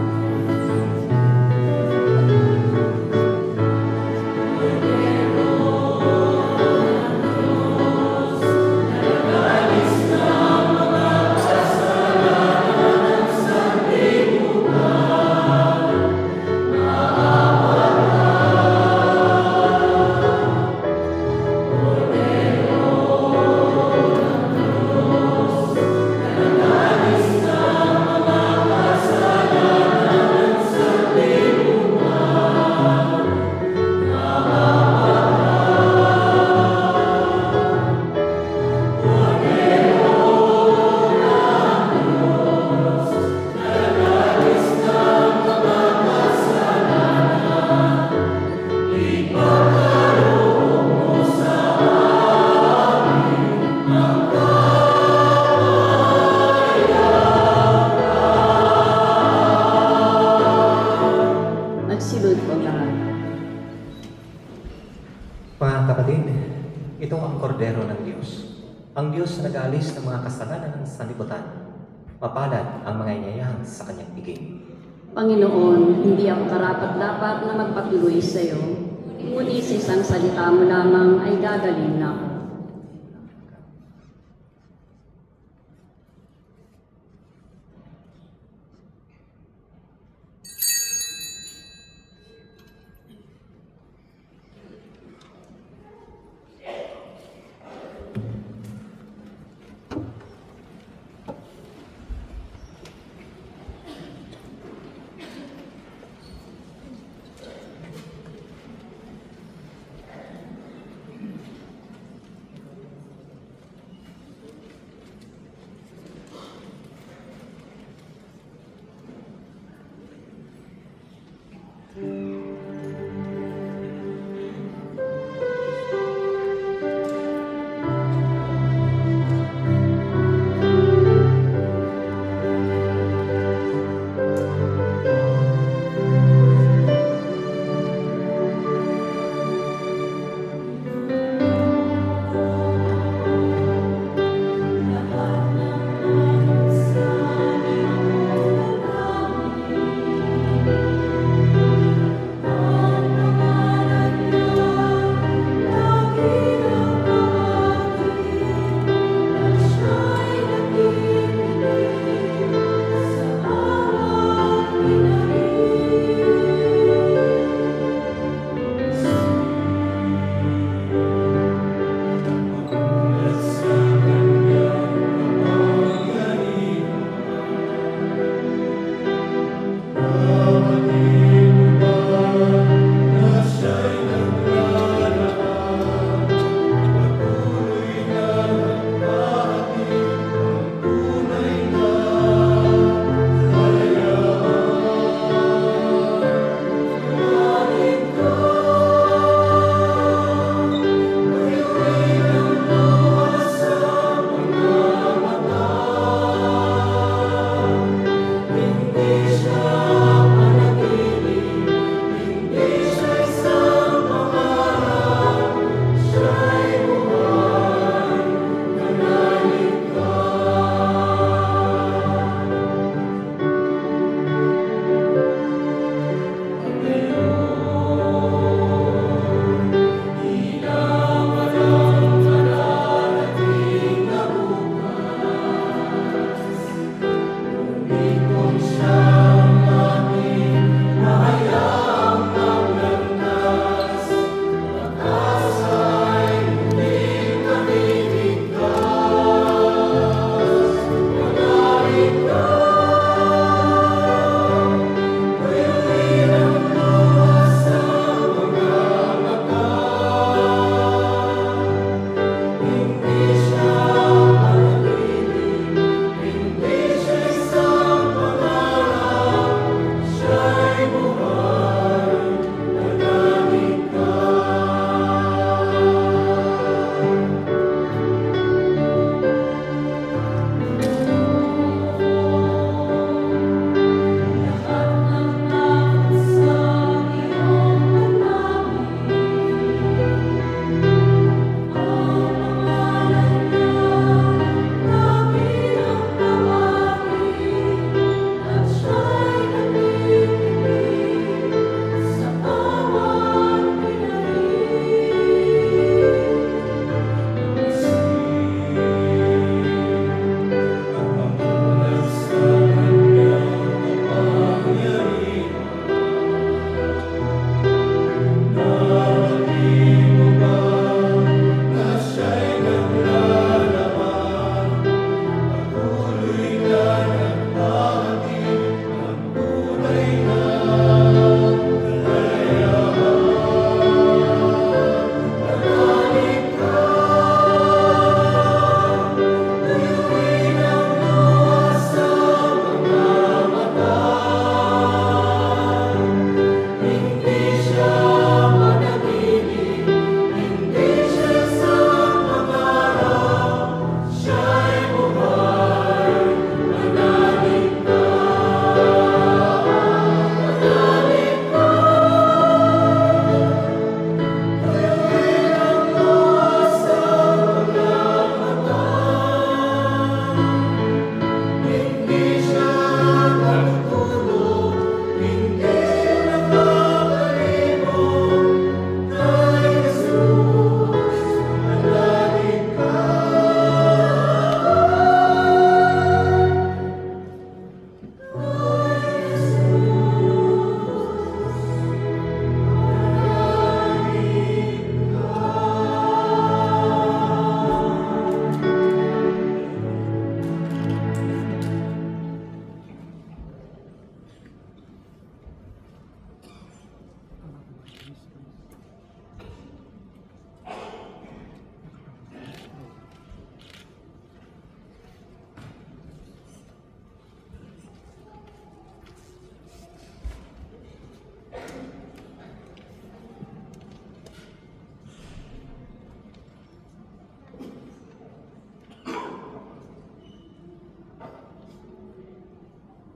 Magsilod po lahat. Mga kapatid, ito ang kordero ng Diyos. Ang Diyos na nag-aalis ng mga kasalanan ng sanlibutan. Mapalad ang mga inyayahan sa kanyang piging. Panginoon, hindi ako karapat-dapat na magpatuloy sa iyo. Ngunit sa isang salita mo lamang ay gagaling na ako.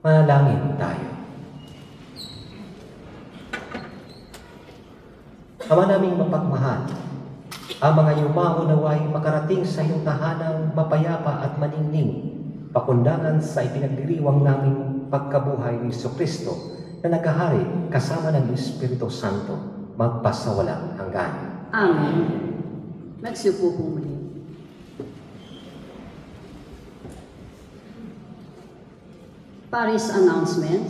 Manalangin tayo. Ama naming mapagmahal, ang mga yumao naway makarating sa iyong tahanang mapayapa at maningning, pakundangan sa ipinagdiriwang naming pagkabuhay ni Jesucristo na naghahari kasama ng Espiritu Santo magpasawalang hanggan. Amen. Magsiupo po muli. Paris announcement.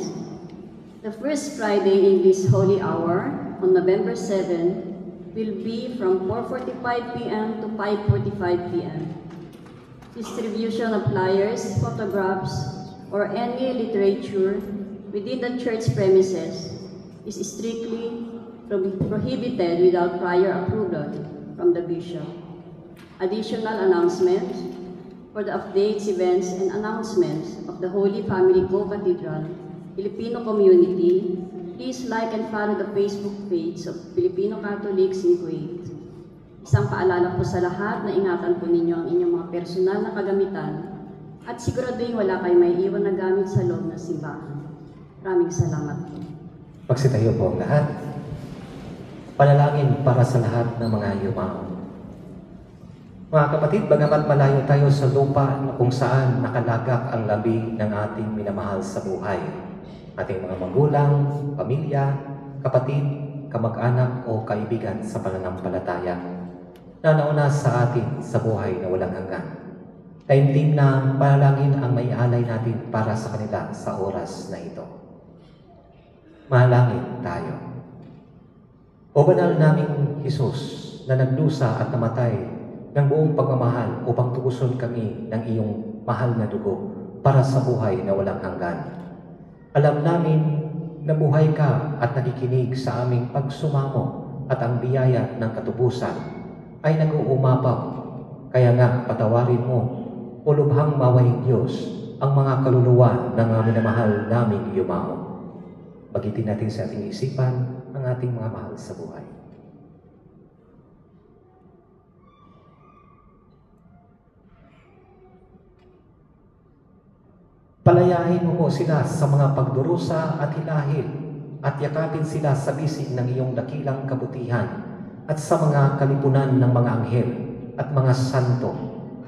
The first Friday English Holy Hour on November 7 will be from 4:45 p.m. to 5:45 p.m. Distribution of flyers, photographs, or any literature within the church premises is strictly prohibited without prior approval from the bishop. Additional announcements for the updates, events, and announcements of the Holy Family Co-Cathedral Filipino Community, please like and follow the Facebook page of Filipino Catholics in Kuwait. Isang paalala po sa lahat na ingatan po ninyo ang inyong mga personal na kagamitan at siguraduhin wala kayong may iwan na gamit sa loob ng simbahan. Maraming salamat po. Magsitayo po ang lahat. Panalangin para sa lahat ng mga yumao. Mga kapatid, bagamat malayo tayo sa lupa na kung saan nakalagak ang labi ng ating minamahal sa buhay, ating mga magulang, pamilya, kapatid, kamag-anak o kaibigan sa pananampalataya na nauna sa atin sa buhay na walang hanggan. Taimtim na panalangin ang maialay natin para sa kanila sa oras na ito. Manalangin tayo. O banal naming Jesus na nagdusa at namatay ng buong pagmamahal upang tuguson kami ng iyong mahal na dugo para sa buhay na walang hanggan. Alam namin na buhay ka at nakikinig sa aming pagsumamo at ang biyaya ng katubusan ay nag-uumapaw. Kaya nga patawarin mo o lubhang mawaing Diyos ang mga kaluluwa ng minamahal naming yumao. Magitin natin sa ating isipan ang ating mga mahal sa buhay. Palayain mo po sila sa mga pagdurusa at hilahil at yakapin sila sa bisig ng iyong dakilang kabutihan at sa mga kalipunan ng mga anghel at mga santo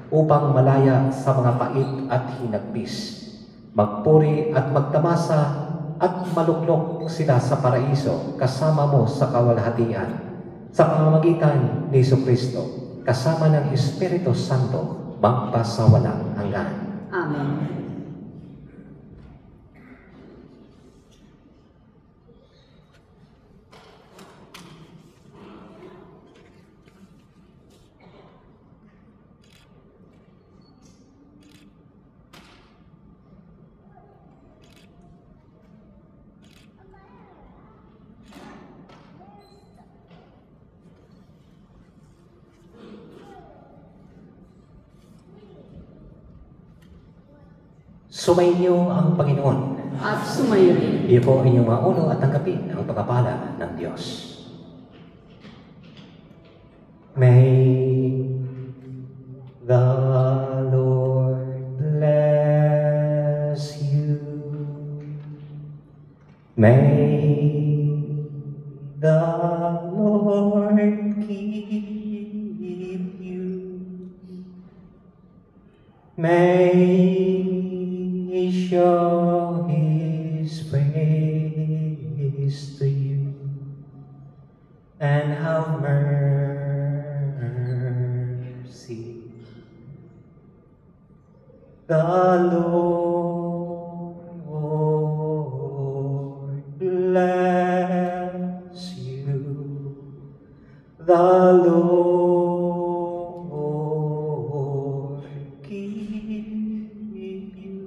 upang malaya sa mga pait at hinagpis. Magpuri at magtamasa at maluklok sila sa paraiso kasama mo sa kawalhatian sa pamamagitan ni Jesucristo kasama ng Espiritu Santo magpasawalang hanggan. Amen. Sumainyo ang Panginoon. At sumayo rin. Iyo po ang inyong mauno at tanggapin ang pagpapala ng Diyos. May the Lord bless you. May the Lord keep you. May He show His praise to you and have mercy. The Lord bless you. The Lord keep you.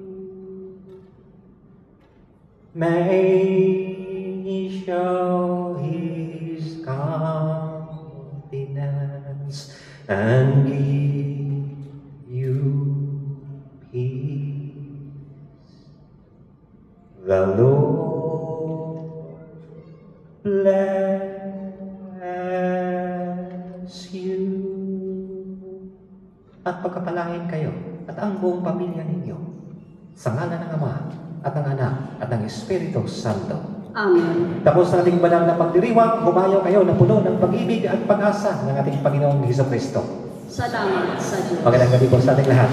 May He show His countenance and give you peace. The Lord bless you. At pagkapalain kayo at ang buong pamilya ninyo sa ngalan ng Ama at ng Anak, at ng Espiritu Santo. Amen. Tapos sa ating banal na pagdiriwang, humayo kayo na puno ng pag-ibig at pag-asa ng ating Panginoong Hesukristo. Salamat sa Diyos. Magandang gabi po sa ating lahat.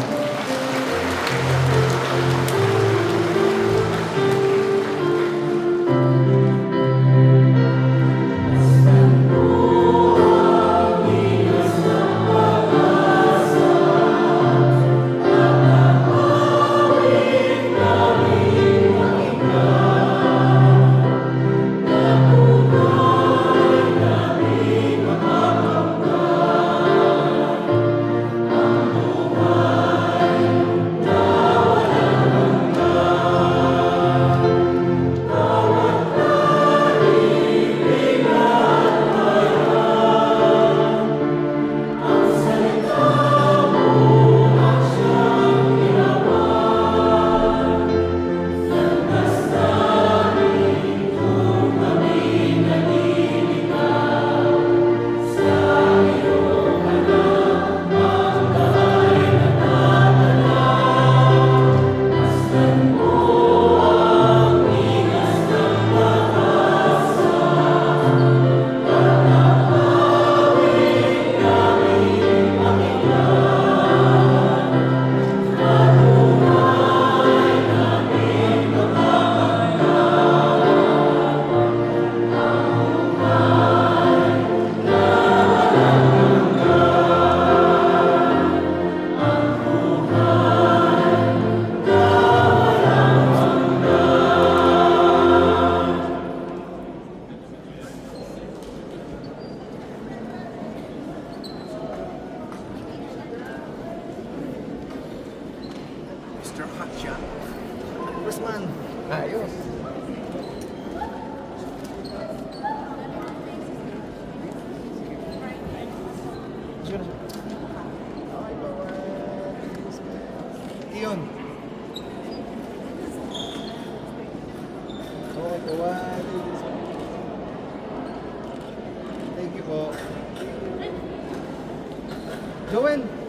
Mr. Hotshot. Congressman. Ayos. Iyon. Okay po. Thank you po. Jowen!